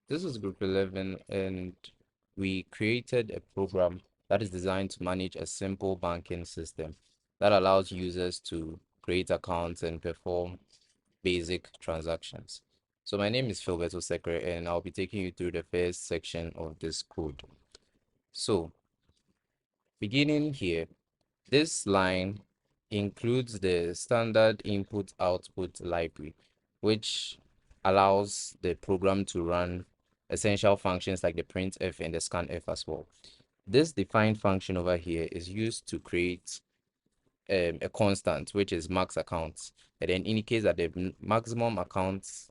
This is Group 11, and we created a program that is designed to manage a simple banking system that allows users to create accounts and perform basic transactions. So my name is Philbert Osekre, and I'll be taking you through the first section of this code. So beginning here, this line includes the standard input-output library, which allows the program to run essential functions like the printf and the scanf as well. This defined function over here is used to create a constant, which is max accounts, and then indicates that the maximum accounts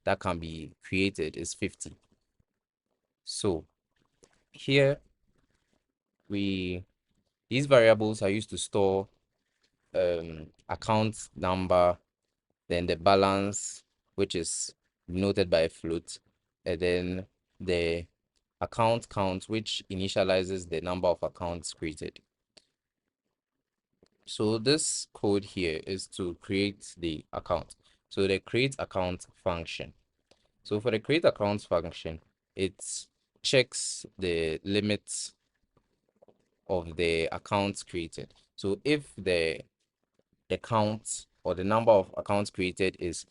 that can be created is 50. So here these variables are used to store account number, then the balance, which is noted by a float, and then the account count, which initializes the number of accounts created. So this code here is to create the account. So the create account function. So for the create account function, it checks the limits of the accounts created. So if the count or the number of accounts created is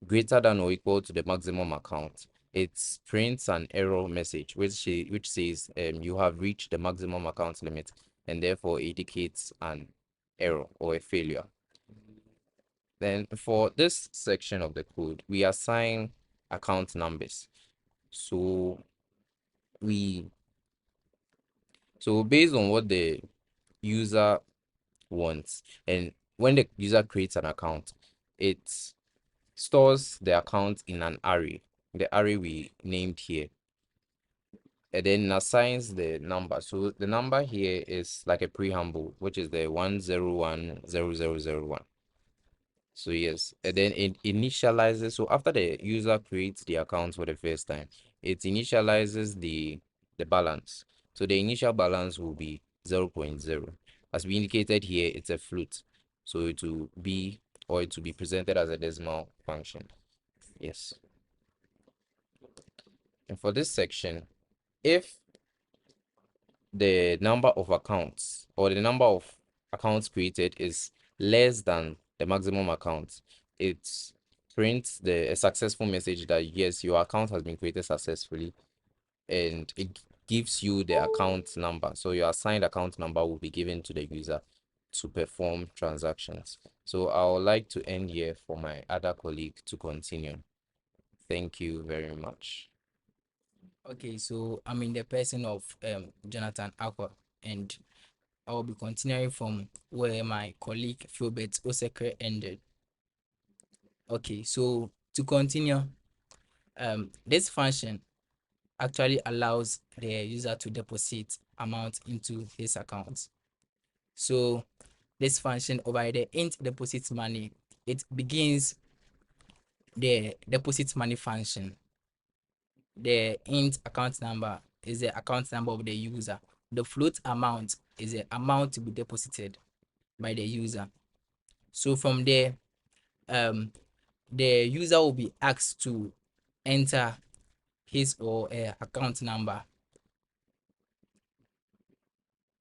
greater than or equal to the maximum account, it prints an error message which says you have reached the maximum account limit, and therefore indicates an error or a failure. Then for this section of the code, we assign account numbers. So we based on what the user wants, and when the user creates an account, it stores the account in an array, the array we named here, and then assigns the number. So the number here is like a preamble, which is the 1010001. So yes, and then it initializes. So after the user creates the account for the first time, it initializes the balance. So the initial balance will be 0.0. As we indicated here, it's a float. So it will be, or it will be presented as a decimal function. Yes. And for this section, if the number of accounts or the number of accounts created is less than the maximum account, it prints a successful message that yes, your account has been created successfully, and it gives you the account number. So your assigned account number will be given to the user to perform transactions. So I would like to end here for my other colleague to continue. Thank you very much. Okay, so I'm in the person of Jonathan Aqua, and I will be continuing from where my colleague Philbert Osekre ended. Okay, so to continue, this function actually allows the user to deposit amount into his account. So this function over the int deposit money, it begins the deposit money function. The int account number is the account number of the user. The float amount is the amount to be deposited by the user. So from there, the user will be asked to enter his or her account number.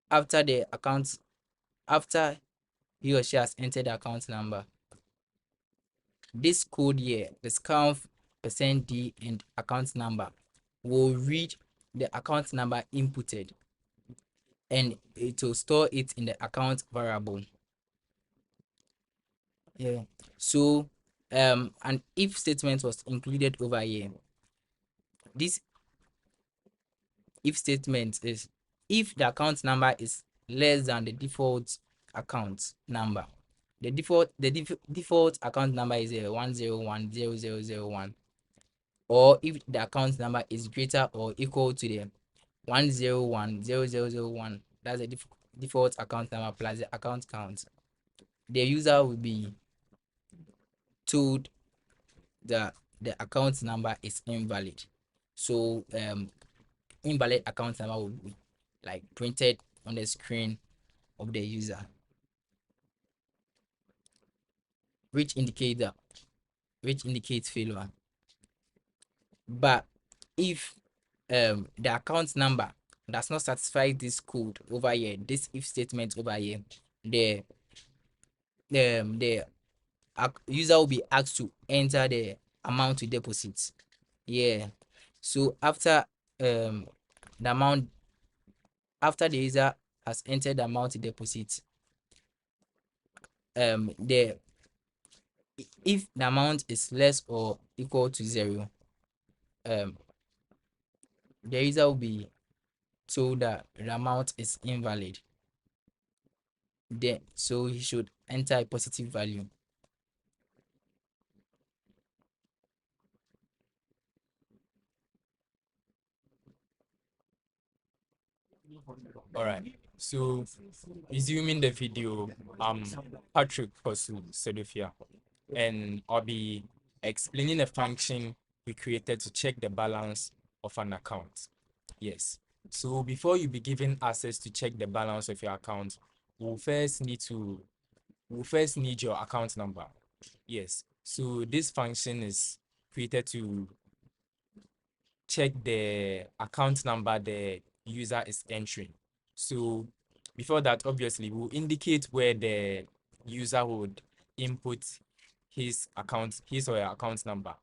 After the account, after he or she has entered the account number, this code here, the scanf %d and account number, will read the account number inputted, and it will store it in the account variable. Yeah. So an if statement was included over here. This if statement is if the account number is less than the default account number. The default account number is a 1010001, or if the account number is greater or equal to the 1010001, that's the default account number plus the account count, the user will be told that the account number is invalid. So invalid account number will be like printed on the screen of the user, which indicates failure. But if the account number does not satisfy this code over here, this if statement over here, the user will be asked to enter the amount to deposit. Yeah. So the amount after the user has entered the amount to deposit, the if the amount is less or equal to 0, um the user will be told that the amount is invalid. Then so he should enter a positive value. All right. So, resuming the video, Patrick Kosu Sedufia, and I'll be explaining a function we created to check the balance of an account. Yes. So before you be given access to check the balance of your account, we'll first need your account number. Yes. So this function is created to check the account number the user is entering. So before that, obviously, we'll indicate where the user would input his or her account number.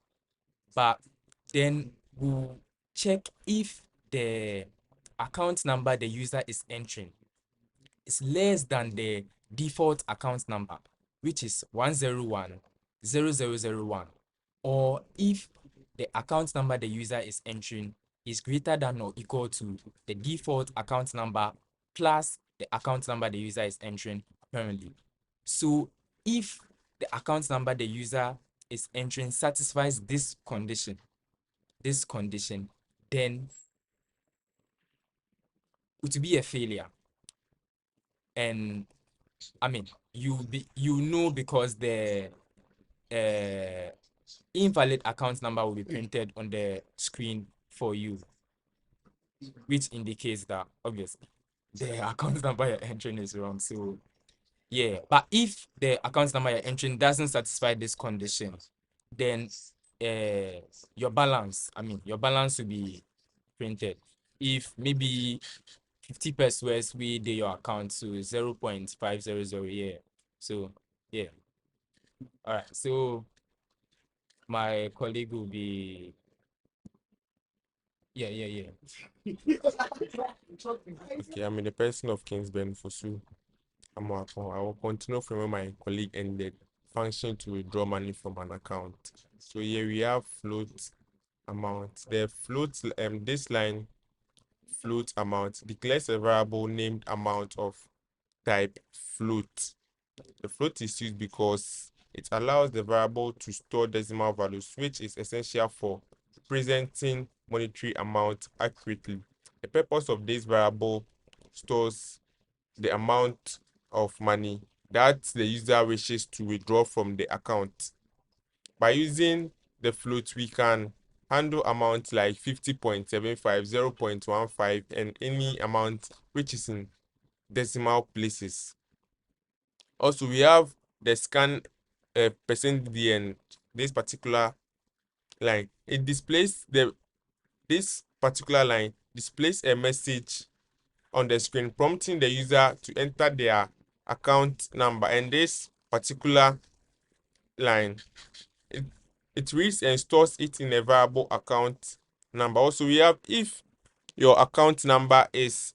But then we'll check if the account number the user is entering is less than the default account number, which is 1010001, or if the account number the user is entering is greater than or equal to the default account number plus the account number the user is entering currently. So if the account number the user is entering satisfies this condition, then it will be a failure. And I mean, you know, because the invalid account number will be printed on the screen for you, which indicates that obviously the account number you're entering is wrong. So yeah, but if the account number you're entering doesn't satisfy this condition, then your balance will be printed. If maybe 50 pesos we do your account to 0.500, yeah. So yeah. All right. So my colleague will be yeah. Okay, I'm in the person of Kingsben Fosu. I will continue from where my colleague ended. Function to withdraw money from an account. So here we have float amount. The float this line float amount declares a variable named amount of type float. The float is used because it allows the variable to store decimal values, which is essential for representing monetary amount accurately. The purpose of this variable stores the amount of money that the user wishes to withdraw from the account. By using the float, we can handle amounts like 50.75, 0.15, and any amount which is in decimal places. Also, we have the scan percent DN. This particular line, it displays this particular line displays a message on the screen prompting the user to enter their account number, and this particular line it reads and stores it in a variable account number. Also, we have if your account number is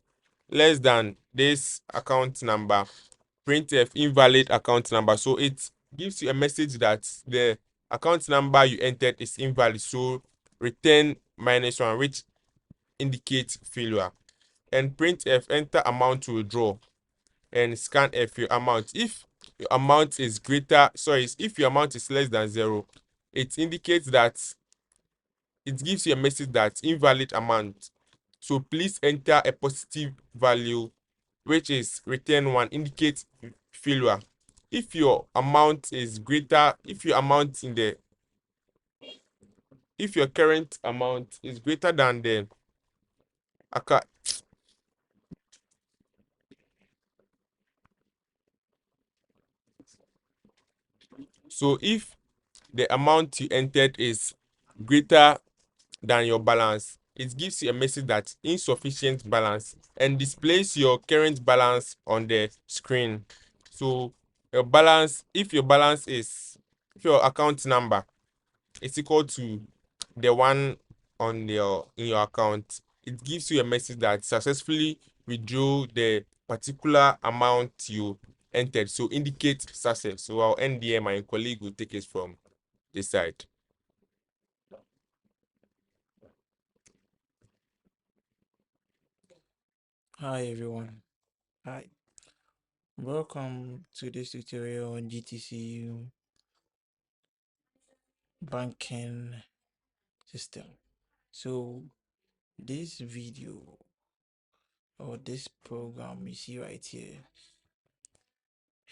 less than this account number, printf invalid account number. So it gives you a message that the account number you entered is invalid, so return -1, which indicates failure. And printf enter amount to withdraw, and scanf your amount. If your amount is if your amount is less than 0, it indicates that it gives you a message that invalid amount, so please enter a positive value, which is return 1, indicates failure. If your amount is greater, if your current amount is greater than the account, so if the amount you entered is greater than your balance, it gives you a message that insufficient balance and displays your current balance on the screen. So your balance, if your balance is, if your account number is equal to the one on your in your account, it gives you a message that successfully withdrew the particular amount you entered. So indicate success. So I'll end here. My colleague will take it from this side. Hi everyone. Hi. Welcome to this tutorial on GTC banking system. So this video or this program you see right here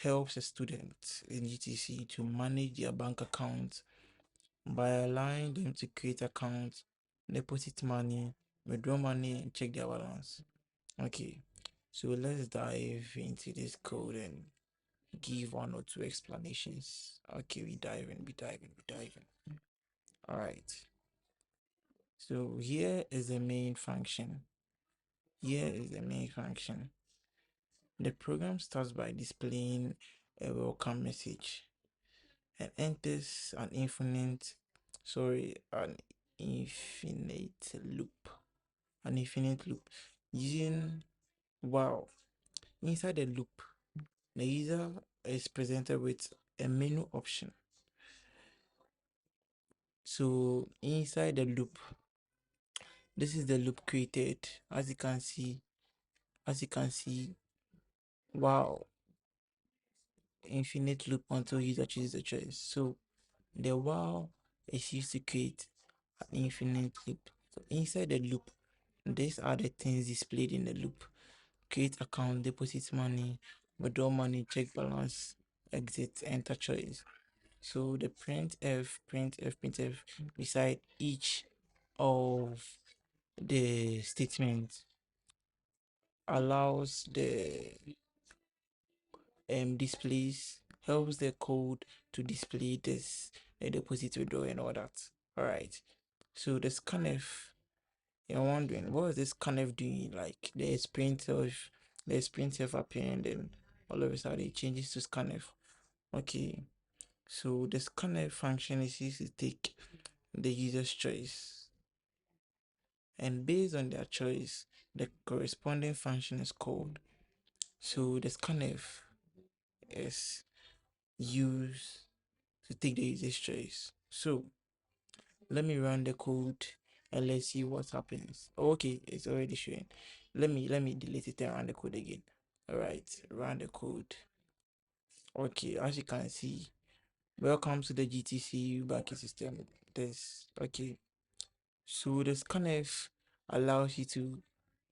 helps a student in GTC to manage their bank account by allowing them to create accounts, deposit money, withdraw money, and check their balance. Okay, so let's dive into this code and give one or two explanations. Okay, we dive in. All right. So here is the main function. The program starts by displaying a welcome message and enters an infinite loop. An infinite loop using wow. Inside the loop, the user is presented with a menu option. So inside the loop, this is the loop created. As you can see, wow, infinite loop until user chooses the choice. So the while is used to create an infinite loop. So inside the loop, these are the things displayed in the loop: create account, deposit money, withdraw money, check balance, exit, enter choice. So the printf beside each of the statements allows the displays helps the code to display this deposit, withdraw, and all that. All right. So the scanf, you're wondering what is this scanf doing? Like the printf appearing, then all of a sudden it changes to scanf. Okay. So the scanf function is used to take the user's choice, and based on their choice, the corresponding function is called. So the scanf is used to take the user's choice. So let me run the code and let's see what happens. Okay, it's already showing. Let me delete it and run the code again. All right, run the code. Okay, as you can see, welcome to the GTC banking system. This okay. So the scanf allows you to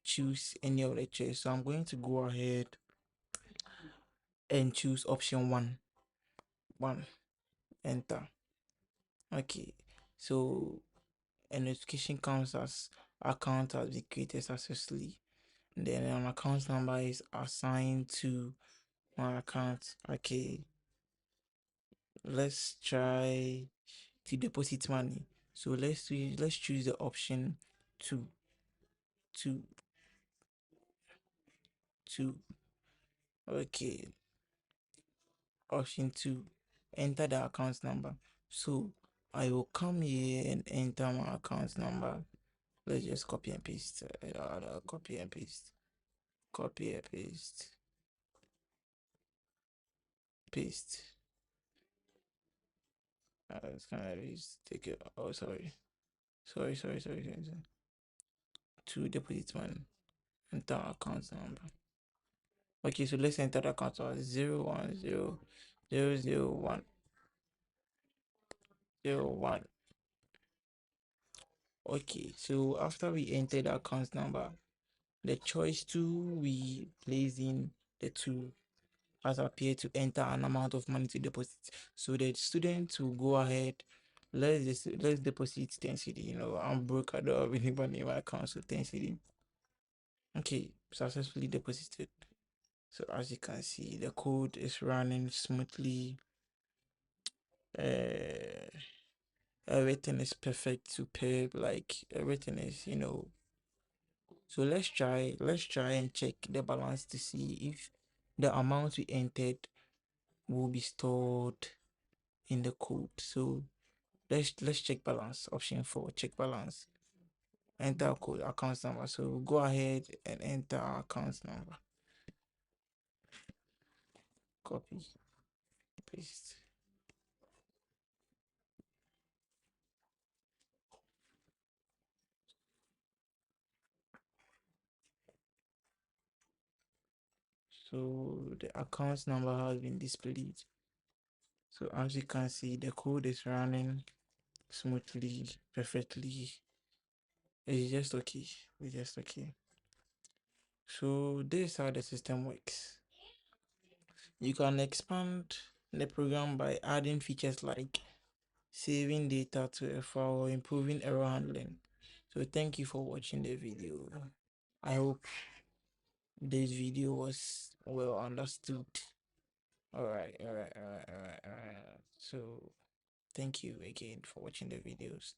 choose any of the choice. So I'm going to go ahead and choose option one, enter. Okay, so a notification comes as account has been created successfully. Then an account number is assigned to my account. Okay, let's try to deposit money. So let's choose the option two, two, two. Okay, option two, enter the account number. So I will come here and enter my account number. Let's just copy and paste. Copy and paste. Copy and paste. Paste. It's gonna take it. Oh, sorry. To deposit money. Enter account number. Okay, so let's enter the account number 010000101. Okay, so after we enter the account number, the choice two we place in the two has appeared to enter an amount of money to deposit. So the student will go ahead. Let's deposit 10 CD. I'm broke. I don't have any money in my account, so 10 CD. Okay, successfully deposited. So as you can see, the code is running smoothly. Uh, everything is perfect, superb, like everything is, So let's try and check the balance to see if the amount we entered will be stored in the code. So let's check balance. Option 4, check balance. Enter code account number. So go ahead and enter our account number. Copy, paste. So the account number has been displayed. So as you can see, the code is running smoothly, perfectly. It's just okay. It's just okay. So this is how the system works. You can expand the program by adding features like saving data to a file or improving error handling. So thank you for watching the video. I hope this video was well understood. Alright. So thank you again for watching the videos.